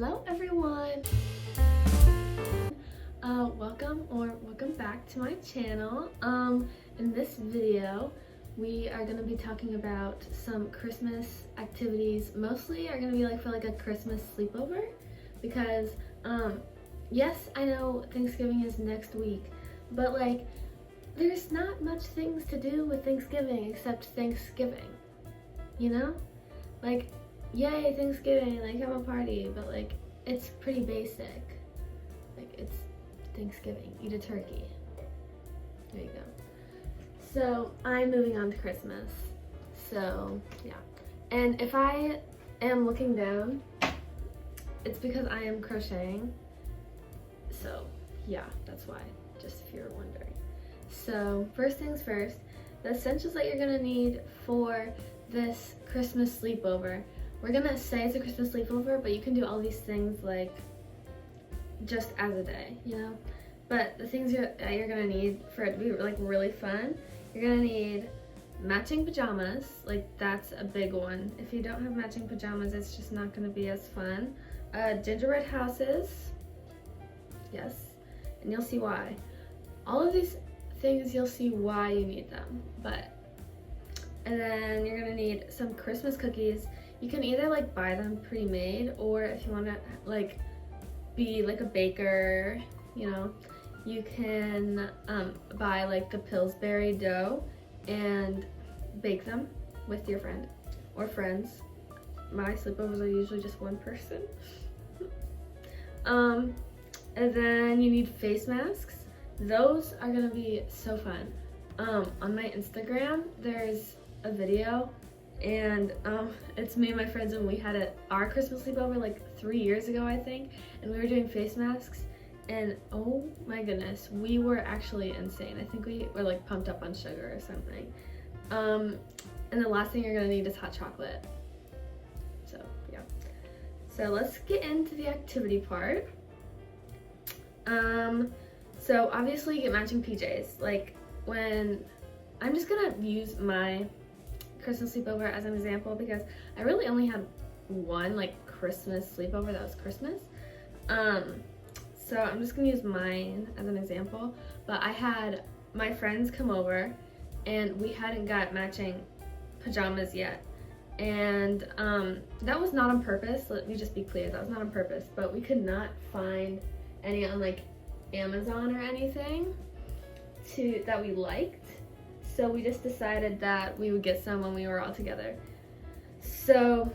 Hello everyone! Welcome back to my channel. In this video, we are going to be talking about some Christmas activities. Mostly are going to be like for like a Christmas sleepover because, yes, I know Thanksgiving is next week, but like there's not much things to do with Thanksgiving except Thanksgiving, you know? Like, yay, Thanksgiving, like have a party, but like it's pretty basic. Like it's Thanksgiving, eat a turkey. There you go. So I'm moving on to Christmas. So yeah. And if I am looking down, it's because I am crocheting. So yeah, that's why, just if you're wondering. So first things first, the essentials that you're gonna need for this Christmas sleepover. We're gonna say it's a Christmas sleepover, but you can do all these things like just as a day, you know? But the things that you're gonna need for it to be like really fun, you're gonna need matching pajamas, like that's a big one. If you don't have matching pajamas, it's just not gonna be as fun. Gingerbread houses, yes, and you'll see why. All of these things, you'll see why you need them, and then you're gonna need some Christmas cookies. You can either like buy them pre-made, or if you want to like be like a baker, you know, you can buy like the Pillsbury dough and bake them with your friend or friends. My sleepovers are usually just one person. And then you need face masks. Those are gonna be so fun. On my Instagram, there's a video, and it's me and my friends, and we had our Christmas sleepover like 3 years ago, I think, and we were doing face masks, and oh my goodness, we were actually insane. I think we were like pumped up on sugar or something. And the last thing you're gonna need is hot chocolate. So yeah. So let's get into the activity part. So obviously get matching PJs. Like when I'm just gonna use my Christmas sleepover as an example because I really only had one like Christmas sleepover that was Christmas. So I'm just gonna use mine as an example. But I had my friends come over and we hadn't got matching pajamas yet. And that was not on purpose. Let me just be clear, that was not on purpose. But we could not find any on like Amazon or anything that we liked. So we just decided that we would get some when we were all together. So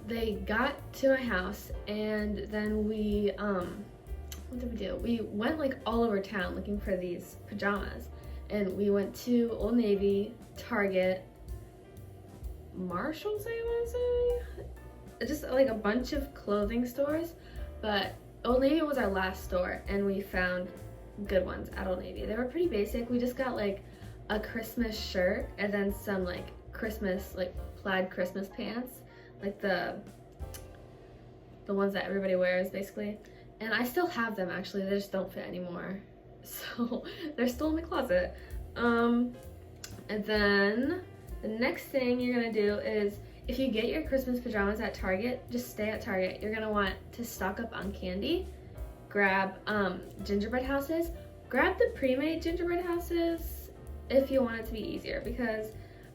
they got to my house, and then we, what did we do? We went like all over town looking for these pajamas. And we went to Old Navy, Target, Marshall's, I want to say? Just like a bunch of clothing stores. But Old Navy was our last store, and we found good ones at Old Navy. They were pretty basic. We just got like a Christmas shirt and then some like Christmas, like plaid Christmas pants, like the ones that everybody wears basically. And I still have them actually, they just don't fit anymore. So they're still in the closet. And then the next thing you're gonna do is, if you get your Christmas pajamas at Target, just stay at Target. You're gonna want to stock up on candy, grab gingerbread houses, grab the pre-made gingerbread houses if you want it to be easier, because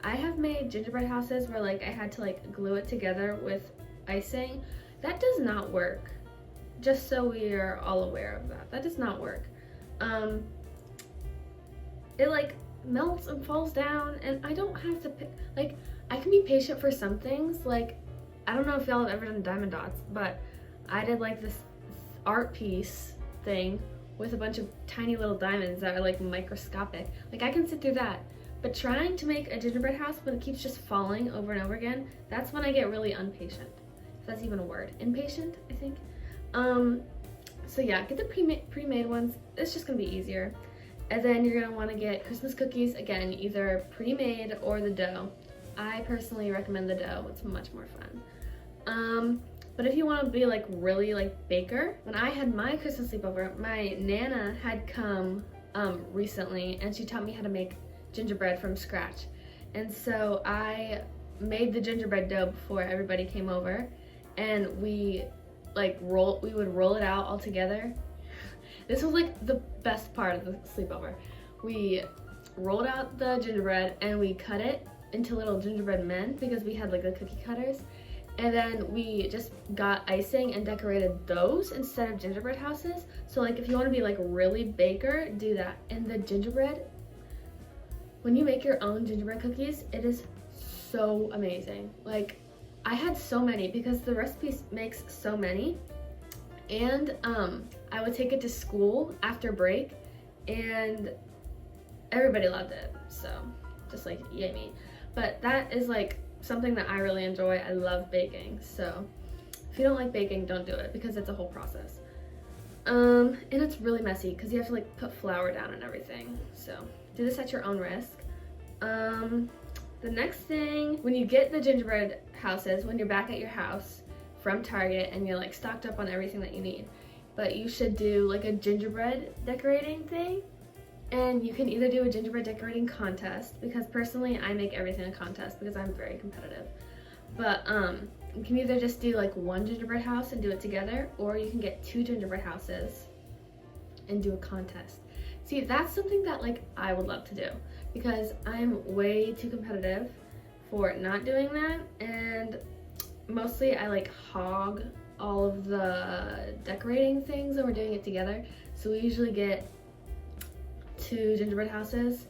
I have made gingerbread houses where like I had to like glue it together with icing. That does not work. Just so we are all aware of that. That does not work. It like melts and falls down, and I don't have to like, I can be patient for some things. Like, I don't know if y'all have ever done diamond dots, but I did like this art piece thing with a bunch of tiny little diamonds that are like microscopic. Like I can sit through that, but trying to make a gingerbread house when it keeps just falling over and over again, that's when I get really impatient. If that's even a word. Impatient, I think. So yeah, get the pre-made ones. It's just gonna be easier. And then you're gonna wanna get Christmas cookies, again, either pre-made or the dough. I personally recommend the dough, it's much more fun. But if you want to be like really like baker, when I had my Christmas sleepover, my Nana had come recently, and she taught me how to make gingerbread from scratch. And so I made the gingerbread dough before everybody came over, and we like we would roll it out all together. This was like the best part of the sleepover. We rolled out the gingerbread and we cut it into little gingerbread men because we had like the cookie cutters. And then we just got icing and decorated those instead of gingerbread houses. So like if you want to be like really baker, do that. And the gingerbread, when you make your own gingerbread cookies, it is so amazing. Like I had so many because the recipe makes so many. And I would take it to school after break and everybody loved it. So just like yay me. But that is like something that I really enjoy. I love baking. So if you don't like baking, don't do it because it's a whole process. And it's really messy because you have to like put flour down and everything. So do this at your own risk. The next thing, when you get the gingerbread houses, when you're back at your house from Target and you're like stocked up on everything that you need, but you should do like a gingerbread decorating thing. And you can either do a gingerbread decorating contest, because personally I make everything a contest because I'm very competitive. But you can either just do like one gingerbread house and do it together, or you can get 2 gingerbread houses and do a contest. See, that's something that like I would love to do because I'm way too competitive for not doing that, and mostly I like hog all of the decorating things and we're doing it together. So we usually get 2 gingerbread houses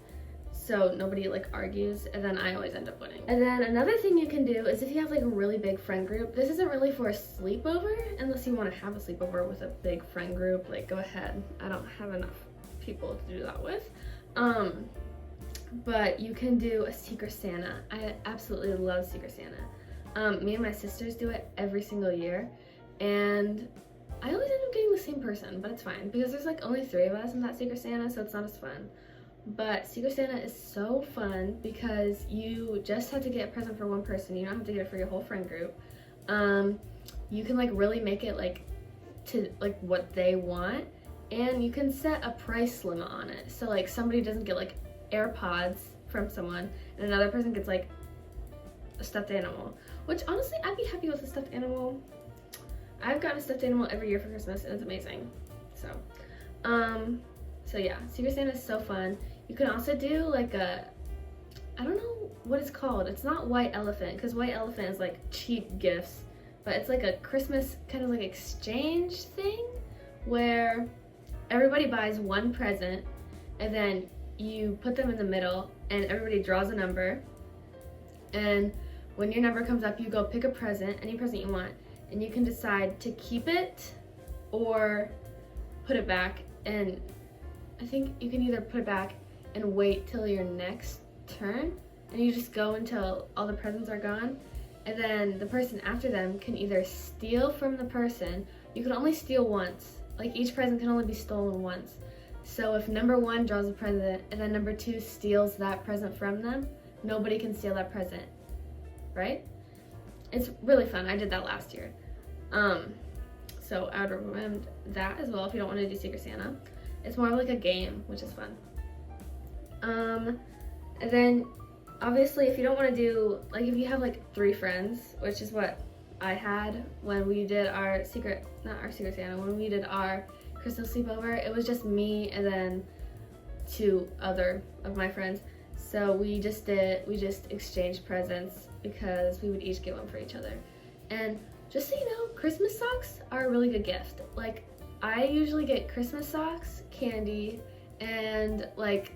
so nobody like argues, and then I always end up winning. And then another thing you can do is if you have like a really big friend group, this isn't really for a sleepover unless you want to have a sleepover with a big friend group, like go ahead. I don't have enough people to do that with. But you can do a Secret Santa. I absolutely love Secret Santa. Me and my sisters do it every single year, and I always end up getting the same person, but it's fine because there's like only 3 of us in that Secret Santa, so it's not as fun. But Secret Santa is so fun because you just have to get a present for one person. You don't have to get it for your whole friend group. You can like really make it like to like what they want, and you can set a price limit on it. So like somebody doesn't get like AirPods from someone and another person gets like a stuffed animal, which honestly I'd be happy with a stuffed animal. I've gotten a stuffed animal every year for Christmas and it's amazing. So yeah, Secret Santa is so fun. You can also do like a, I don't know what it's called. It's not White Elephant because White Elephant is like cheap gifts, but it's like a Christmas kind of like exchange thing where everybody buys one present and then you put them in the middle and everybody draws a number, and when your number comes up you go pick a present, any present you want, and you can decide to keep it or put it back. And I think you can either put it back and wait till your next turn, and you just go until all the presents are gone, and then the person after them can either steal from the person. You can only steal once, like each present can only be stolen once. So if number 1 draws a present and then number 2 steals that present from them, nobody can steal that present, right? It's really fun. I did that last year. So I would recommend that as well if you don't want to do Secret Santa. It's more of like a game, which is fun. And then obviously if you don't want to do, like if you have like 3 friends, which is what I had when we did our not our Secret Santa, when we did our Christmas sleepover, it was just me and then 2 other of my friends. So we just exchanged presents because we would each get one for each other. And just so you know, Christmas socks are a really good gift. Like I usually get Christmas socks, candy, and like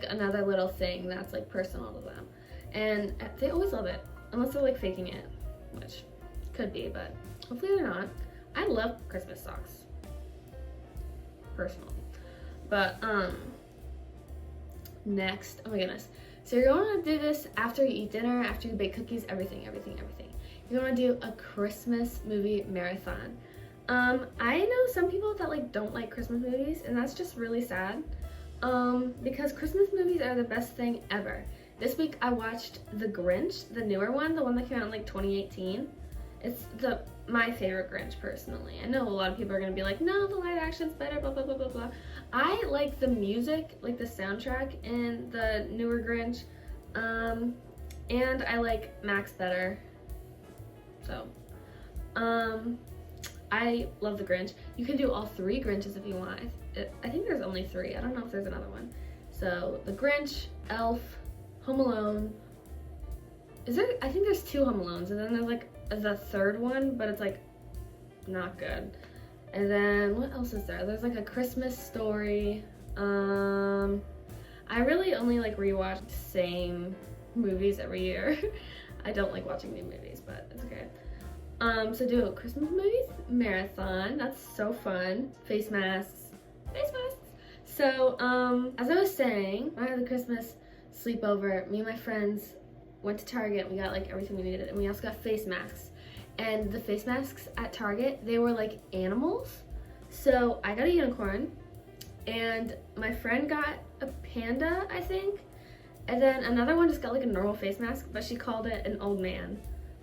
another little thing that's like personal to them. And they always love it, unless they're like faking it, which could be, but hopefully they're not. I love Christmas socks, personally. But next, oh my goodness. So you're going to do this after you eat dinner, after you bake cookies, everything. You're going to do a Christmas movie marathon. I know some people that like don't like Christmas movies, and that's just really sad. Because Christmas movies are the best thing ever. This week I watched The Grinch, the newer one, the one that came out in like 2018. It's my favorite Grinch personally. I know a lot of people are gonna be like, no, the live action's better, blah, blah, blah, blah, blah. I like the music, like the soundtrack in the newer Grinch. And I like Max better. So, I love the Grinch. You can do all 3 Grinches if you want. I think there's only 3. I don't know if there's another one. So the Grinch, Elf, Home Alone. Is there? I think there's 2 Home Alones, and then there's like the 3rd one, but it's like not good. And then what else is there? There's like a Christmas Story. I really only like rewatch the same movies every year. I don't like watching new movies, but it's okay. So do a Christmas movies marathon. That's so fun. Face masks. Face masks. So, as I was saying, I had the Christmas sleepover. Me and my friends went to Target. We got like everything we needed, and we also got face masks. And the face masks at Target, they were like animals. So I got a unicorn, and my friend got a panda, I think. And then another one just got like a normal face mask, but she called it an old man.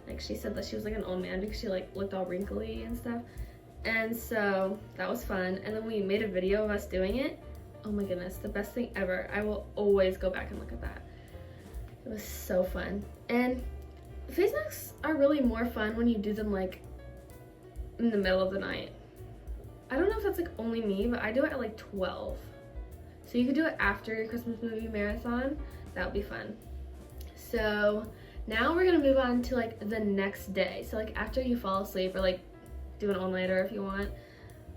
Like she said that she was like an old man because she like looked all wrinkly and stuff. And so that was fun. And then we made a video of us doing it. Oh my goodness, the best thing ever. I will always go back and look at that. It was so fun. And face masks are really more fun when you do them like in the middle of the night. I don't know if that's like only me, but I do it at like 12. So you could do it after your Christmas movie marathon. That would be fun. So now we're gonna move on to like the next day. So like after you fall asleep, or like do an all-nighter if you want.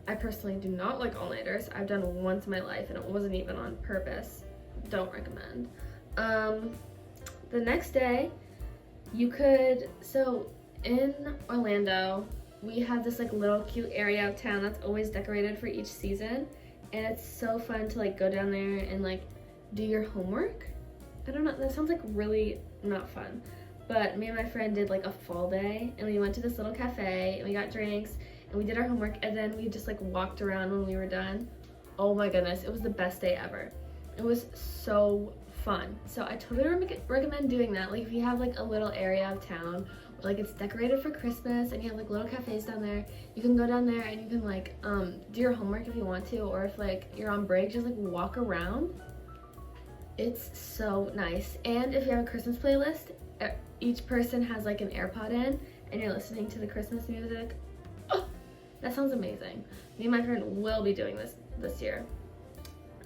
I personally do not like all-nighters. I've done one once in my life and it wasn't even on purpose. Don't recommend. The next day you could, so in Orlando we have this like little cute area of town that's always decorated for each season, and it's so fun to like go down there and like do your homework. I don't know, that sounds like really not fun, but me and my friend did like a fall day, and we went to this little cafe and we got drinks and we did our homework, and then we just like walked around when we were done. Oh my goodness, it was the best day ever. It was so fun. So I totally recommend doing that. Like if you have like a little area of town where like it's decorated for Christmas and you have like little cafes down there, you can go down there and you can like do your homework if you want to, or if like you're on break, just like walk around. It's so nice. And if you have a Christmas playlist, each person has like an AirPod in and you're listening to the Christmas music. Oh, that sounds amazing. Me and my friend will be doing this year.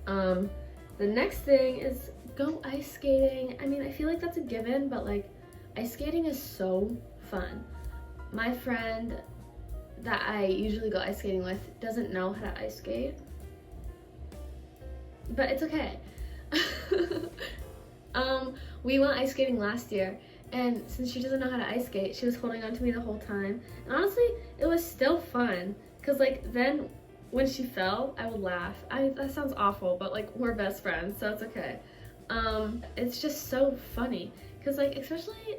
The next thing is go ice skating. I mean, I feel like that's a given, but like ice skating is so fun. My friend that I usually go ice skating with doesn't know how to ice skate, but it's okay. We went ice skating last year, and since she doesn't know how to ice skate, she was holding on to me the whole time. And honestly, it was still fun, because like then when she fell, I would laugh. That sounds awful, but like we're best friends, so it's okay. It's just so funny, because like especially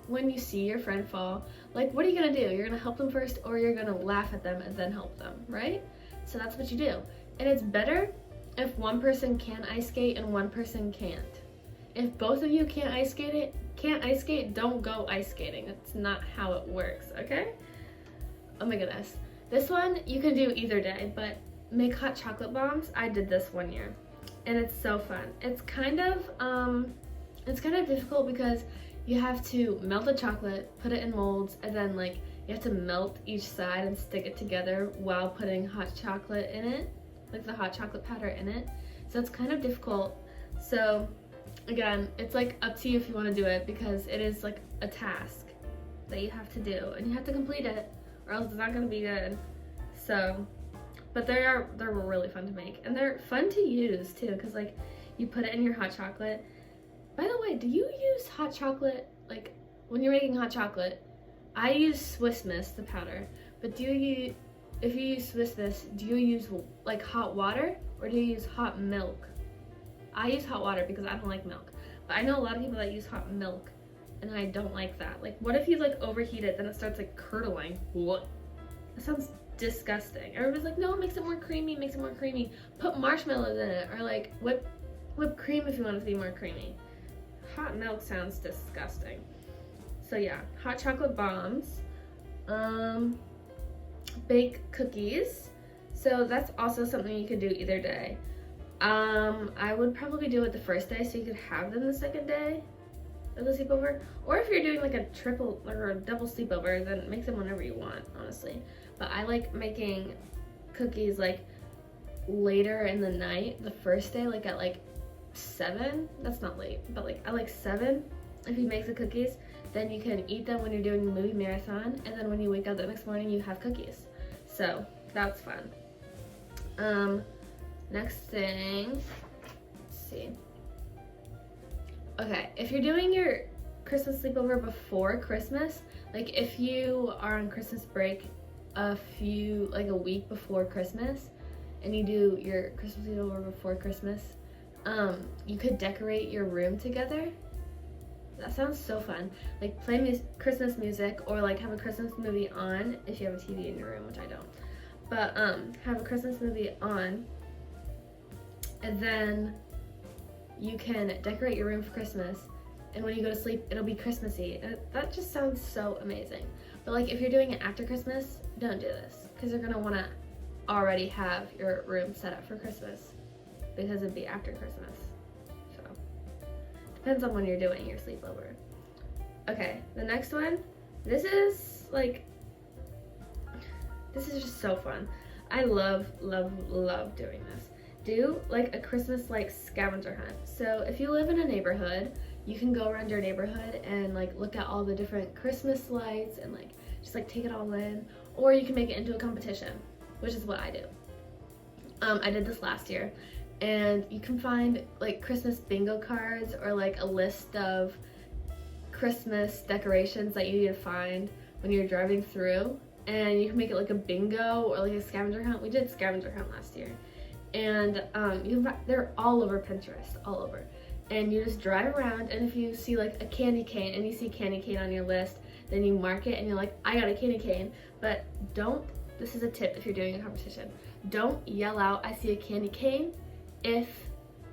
when you see your friend fall, like what are you gonna do? You're gonna help them first, or you're gonna laugh at them and then help them, right? So that's what you do. And it's better if one person can ice skate and one person can't. If both of you can't ice skate, don't go ice skating. That's not how it works, okay? Oh my goodness. This one you can do either day, but make hot chocolate bombs. I did this one year, and it's so fun. It's kind of difficult because you have to melt the chocolate, put it in molds, and then like you have to melt each side and stick it together while putting hot chocolate in it, like the hot chocolate powder in it. So it's kind of difficult. So again, it's like up to you if you want to do it, because it is like a task that you have to do and you have to complete it, or else it's not going to be good. So, but they're really fun to make, and they're fun to use too, because like you put it in your hot chocolate. By the way, do you use hot chocolate, like when you're making hot chocolate? I use Swiss Miss, the powder, but if you use Swiss Miss, do you use like hot water, or do you use hot milk? I use hot water because I don't like milk, but I know a lot of people that use hot milk, and I don't like that. Like, what if you like overheat it, then it starts like curdling? What? That sounds disgusting. Everybody's like, no, it makes it more creamy, makes it more creamy. Put marshmallows in it, or like whipped cream if you want it to be more creamy. Hot milk sounds disgusting. So yeah, hot chocolate bombs. Bake cookies. So that's also something you could do either day. I would probably do it the first day so you could have them the second day of the sleepover. Or if you're doing like a triple or a double sleepover, then make them whenever you want, honestly. but I like making cookies like later in the night, the first day, like at like 7. That's not late, but like at like 7, if you make the cookies, then you can eat them when you're doing the movie marathon, and then when you wake up the next morning, you have cookies. So that's fun. Next thing, let's see. Okay, if you're doing your Christmas sleepover before Christmas, like if you are on Christmas break a week before Christmas, and you do your Christmas sleepover before Christmas, you could decorate your room together. That sounds so fun. Like play Christmas music, or like have a Christmas movie on if you have a TV in your room, which I don't. But have a Christmas movie on, and then you can decorate your room for Christmas, and when you go to sleep, it'll be Christmassy. That just sounds so amazing. But like if you're doing it after Christmas, don't do this, because you're gonna wanna already have your room set up for Christmas, because it'd be after Christmas. So depends on when you're doing your sleepover. Okay, the next one, this is just so fun. I love doing this. Do like a Christmas like scavenger hunt. So if you live in a neighborhood, you can go around your neighborhood and like look at all the different Christmas lights and like just like take it all in, or you can make it into a competition, which is what I do. I did this last year, and you can find like Christmas bingo cards, or like a list of Christmas decorations that you need to find when you're driving through, and you can make it like a bingo or like a scavenger hunt. We did scavenger hunt last year, and they're all over Pinterest, all over. And you just drive around, and if you see like a candy cane and you see candy cane on your list, then you mark it and you're like, I got a candy cane. But this is a tip if you're doing a competition, don't yell out, I see a candy cane, if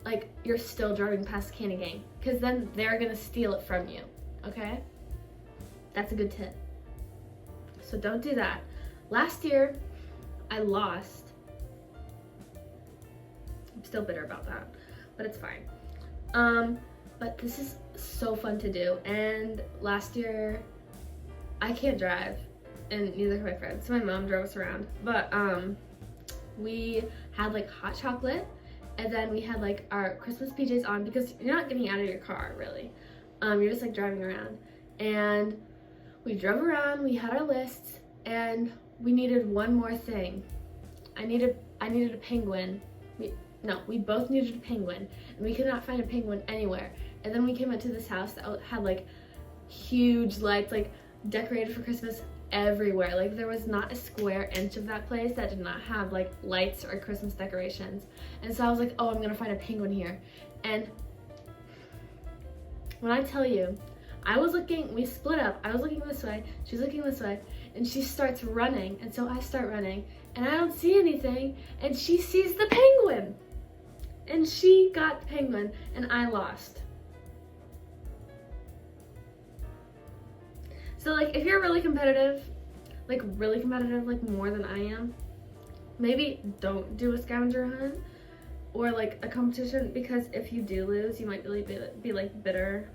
like you're still driving past the candy cane, because then they're gonna steal it from you, okay? That's a good tip. So don't do that. Last year, I lost. I'm still bitter about that, but it's fine. But this is so fun to do, and last year, I can't drive, and neither can my friends, so my mom drove us around. But we had like hot chocolate, and then we had like our Christmas PJs on, because you're not getting out of your car really. You're just like driving around, and we drove around, we had our lists, and we needed one more thing. I needed a penguin. We both needed a penguin, and we could not find a penguin anywhere. And then we came up to this house that had like huge lights, like decorated for Christmas everywhere. Like there was not a square inch of that place that did not have like lights or Christmas decorations. And so I was like, oh, I'm gonna find a penguin here. And when I tell you, we split up. I was looking this way, she was looking this way, and she starts running, and so I start running, and I don't see anything, and she sees the penguin. And she got the penguin, and I lost. So like if you're really competitive, like more than I am, maybe don't do a scavenger hunt or like a competition, because if you do lose, you might really be like bitter